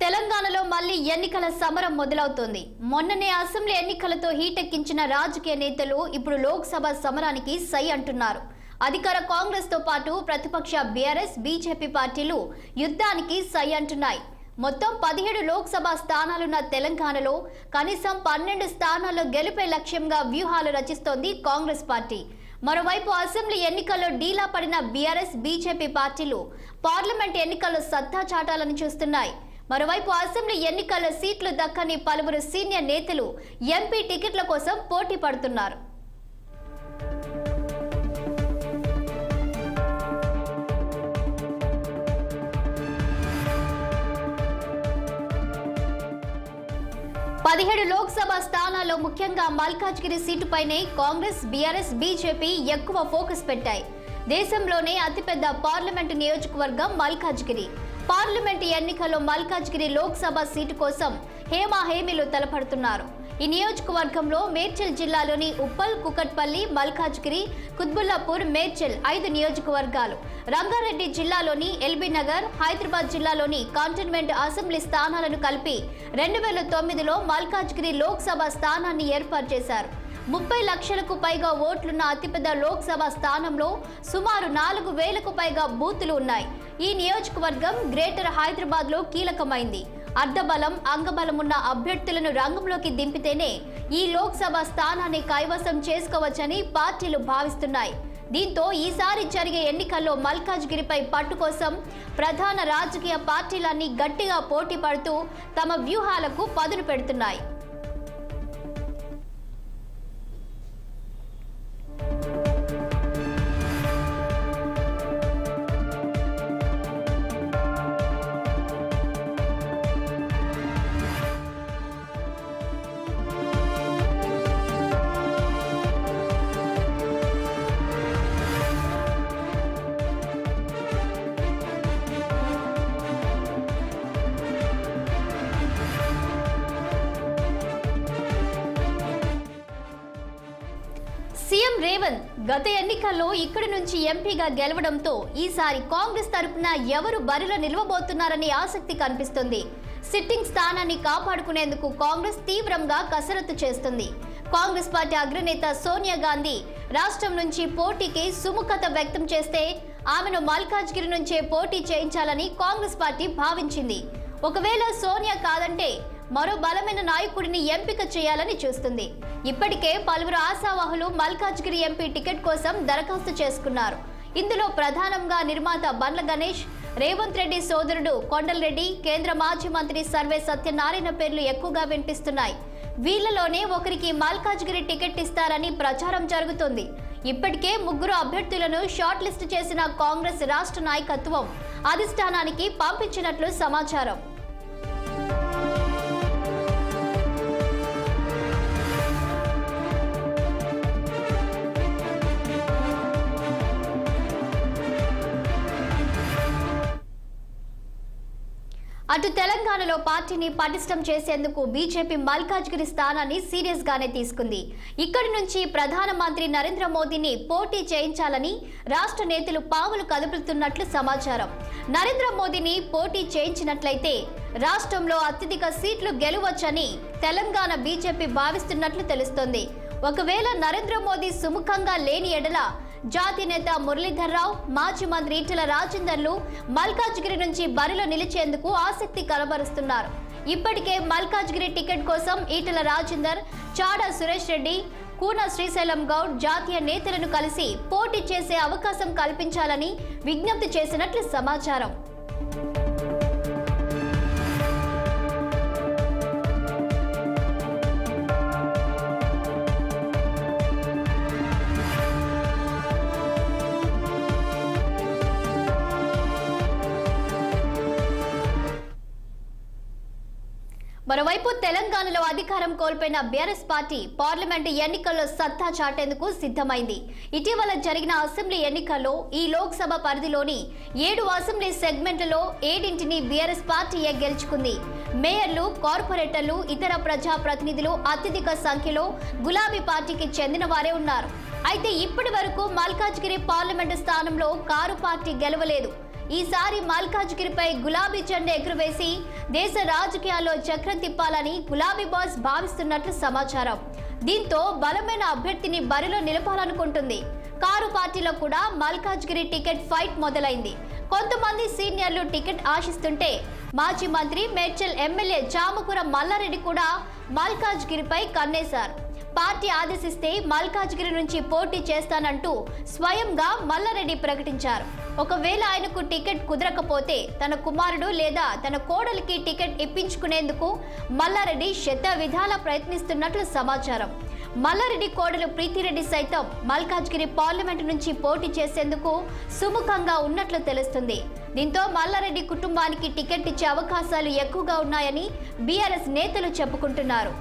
తెలంగాణలో మళ్లీ ఎన్నికల సమరం మొదలవుతోంది. మొన్ననే అసెంబ్లీ ఎన్నికలతో హీటెక్కించిన రాజకీయ నేతలు ఇప్పుడు లోక్సభ సమరానికి సై అంటున్నారు. అధికార కాంగ్రెస్ తో పాటు ప్రతిపక్ష బీఆర్ఎస్, బీజేపీ పార్టీలు యుద్ధానికి సై అంటున్నాయి. మొత్తం 17 లోక్సభ స్థానాలున్న తెలంగాణలో కనీసం 12 స్థానాల్లో గెలుపే లక్ష్యంగా వ్యూహాలు రచిస్తోంది కాంగ్రెస్ పార్టీ. మరోవైపు అసెంబ్లీ ఎన్నికల్లో డీలా పడిన బీఆర్ఎస్, బీజేపీ పార్టీలు పార్లమెంట్ ఎన్నికల్లో సత్తా చాటాలని చూస్తున్నాయి. మరోవైపు అసెంబ్లీ ఎన్నికల్లో సీట్లు దక్కని పలువురు సీనియర్ నేతలు ఎంపీ టికెట్ల కోసం పోటీ పడుతున్నారు. పదిహేడు లోక్సభ స్థానాల్లో ముఖ్యంగా మల్కాజ్గిరి సీటుపైనే కాంగ్రెస్, బీఆర్ఎస్, బీజేపీ ఎక్కువ ఫోకస్ పెట్టాయి. దేశంలోనే అతిపెద్ద పార్లమెంటు నియోజకవర్గం మల్కాజ్గిరి. పార్లమెంటు ఎన్నికల్లో మల్కాజ్గిరి లోక్సభ సీటు కోసం హేమాహేమీలు తలపడుతున్నారు. ఈ నియోజకవర్గంలో మేడ్చల్ జిల్లాలోని ఉప్పల్, కుకట్పల్లి, మల్కాజ్గిరి, కుత్బుల్లాపూర్, మేడ్చల్ 5 నియోజకవర్గాలు, రంగారెడ్డి జిల్లాలోని ఎల్బీ నగర్, హైదరాబాద్ జిల్లాలోని కంటోన్మెంట్ అసెంబ్లీ స్థానాలను కలిపి 2009లో మల్కాజ్గిరి లోక్సభ స్థానాన్ని ఏర్పాటు చేశారు. 30 లక్షలకు పైగా ఓట్లున్న అతిపెద్ద లోక్సభ స్థానంలో సుమారు 4,000కు పైగా బూతులు ఉన్నాయి. ఈ నియోజకవర్గం గ్రేటర్ హైదరాబాద్ లో కీలకమైంది. అర్ధబలం, అంగబలం ఉన్న అభ్యర్థులను రంగంలోకి దింపితేనే ఈ లోక్సభ స్థానాన్ని కైవసం చేసుకోవచ్చని పార్టీలు భావిస్తున్నాయి. దీంతో ఈసారి జరిగే ఎన్నికల్లో మల్కాజ్గిరిపై పట్టు కోసం ప్రధాన రాజకీయ పార్టీలన్నీ గట్టిగా పోటీ పడుతూ తమ వ్యూహాలకు పదును పెడుతున్నాయి. సీఎం రేవంత్ గత ఎన్నికల్లో ఇక్కడి నుంచి ఎంపీగా గెలవడంతో ఈసారి కాంగ్రెస్ తరపున ఎవరు బరిలో నిలవబోతున్నారని ఆసక్తి కనిపిస్తుంది. సిట్టింగ్ స్థానాన్ని కాపాడుకునేందుకు కాంగ్రెస్ తీవ్రంగా కసరత్తు చేస్తుంది. కాంగ్రెస్ పార్టీ అగ్రనేత సోనియా గాంధీ రాష్ట్రం నుంచి పోటీకి సుముఖత వ్యక్తం చేస్తే ఆమెను మల్కాజ్గిరి నుంచే పోటీ చేయించాలని కాంగ్రెస్ పార్టీ భావించింది. ఒకవేళ సోనియా కాదంటే మరో బలమైన నాయకుడిని ఎంపిక చేయాలని చూస్తుంది. ఇప్పటికే పలువురు ఆశావాహులు మల్కాజ్గిరి ఎంపీ టికెట్ కోసం దరఖాస్తు చేసుకున్నారు. ఇందులో ప్రధానంగా నిర్మాత బండ్ల గణేష్, రేవంత్ రెడ్డి సోదరుడు కొండలరెడ్డి, కేంద్ర మాజీ మంత్రి సర్వే సత్యనారాయణ పేర్లు ఎక్కువగా వినిపిస్తున్నాయి. వీళ్లలోనే ఒకరికి మల్కాజ్గిరి టికెట్ ఇస్తారని ప్రచారం జరుగుతోంది. ఇప్పటికే 3 అభ్యర్థులను షార్ట్ లిస్ట్ చేసిన కాంగ్రెస్ రాష్ట్ర నాయకత్వం అధిష్టానానికి పంపించినట్లు సమాచారం. అటు తెలంగాణలో పార్టీని పటిష్టం చేసేందుకు బీజేపీ మల్కాజ్గిరి స్థానాన్ని సీరియస్ గానే తీసుకుంది. ఇక్కడి నుంచి ప్రధానమంత్రి నరేంద్ర మోదీని పోటీ చేయించాలని రాష్ట్ర నేతలు పావులు కదుపుతున్నట్లు సమాచారం. నరేంద్ర మోదీని పోటీ చేయించినట్లయితే రాష్ట్రంలో అత్యధిక సీట్లు గెలవచ్చని తెలంగాణ బీజేపీ భావిస్తున్నట్లు తెలుస్తోంది. ఒకవేళ నరేంద్ర మోదీ సుముఖంగా లేని ఎడల జాతీయ నేత మురళీధర్ రావు, మాజీ మంత్రి ఈటెల రాజేందర్లు మల్కాజ్గిరి నుంచి బరిలో నిలిచేందుకు ఆసక్తి కనబరుస్తున్నారు. ఇప్పటికే మల్కాజ్గిరి టికెట్ కోసం ఈటెల రాజేందర్, చాడా సురేష్ రెడ్డి, కూన శ్రీశైలం గౌడ్ జాతీయ నేతలను కలిసి పోటీ చేసే అవకాశం కల్పించాలని విజ్ఞప్తి చేసినట్లు సమాచారం. మరోవైపు తెలంగాణలో అధికారం కోల్పోయిన బీఆర్ఎస్ పార్టీ పార్లమెంటు ఎన్నికల్లో సత్తా చాటేందుకు సిద్ధమైంది. ఇటీవల జరిగిన అసెంబ్లీ ఎన్నికల్లో ఈ లోక్సభ పరిధిలోని 7 అసెంబ్లీ సెగ్మెంట్లలో 7ంటిని బీఆర్ఎస్ పార్టీయే గెలుచుకుంది. మేయర్లు, కార్పొరేటర్లు, ఇతర ప్రజా ప్రతినిధులు అత్యధిక సంఖ్యలో గులాబీ పార్టీకి చెందిన వారే ఉన్నారు. అయితే ఇప్పటి వరకు మల్కాజ్గిరి పార్లమెంటు స్థానంలో కారు పార్టీ గెలవలేదు. ఈసారి మల్కాజ్గిరిపై గులాబీ జెండా ఎగురవేసి దేశ రాజకీయాల్లో చక్రం తిప్పాలని గులాబీ బాస్ భావిస్తున్నట్లు సమాచారం. దీంతో బలమైన అభ్యర్థిని బరిలో నిలపాలనుకుంటుంది. కారు పార్టీలో కూడా మల్కాజ్గిరి టికెట్ ఫైట్ మొదలైంది. కొంతమంది సీనియర్లు టికెట్ ఆశిస్తుంటే మాజీ మంత్రి మేడ్చల్ ఎమ్మెల్యే చామకూర మల్లారెడ్డి కూడా మల్కాజ్గిరిపై కన్నేశారు. పార్టీ ఆదేశిస్తే మల్కాజ్గిరి నుంచి పోటీ చేస్తానంటూ స్వయంగా మల్లారెడ్డి ప్రకటించారు. ఒకవేళ ఆయనకు టికెట్ కుదరకపోతే తన కుమారుడు లేదా తన కోడలికి టికెట్ ఇప్పించుకునేందుకు మల్లారెడ్డి శత విధాలా ప్రయత్నిస్తున్నట్లు సమాచారం. మల్లారెడ్డి కోడలు ప్రీతిరెడ్డి సైతం మల్కాజ్గిరి పార్లమెంటు నుంచి పోటీ చేసేందుకు సుముఖంగా ఉన్నట్లు తెలుస్తుంది. దీంతో మల్లారెడ్డి కుటుంబానికి టికెట్ ఇచ్చే అవకాశాలు ఎక్కువగా ఉన్నాయని బీఆర్ఎస్ నేతలు చెప్పుకుంటున్నారు.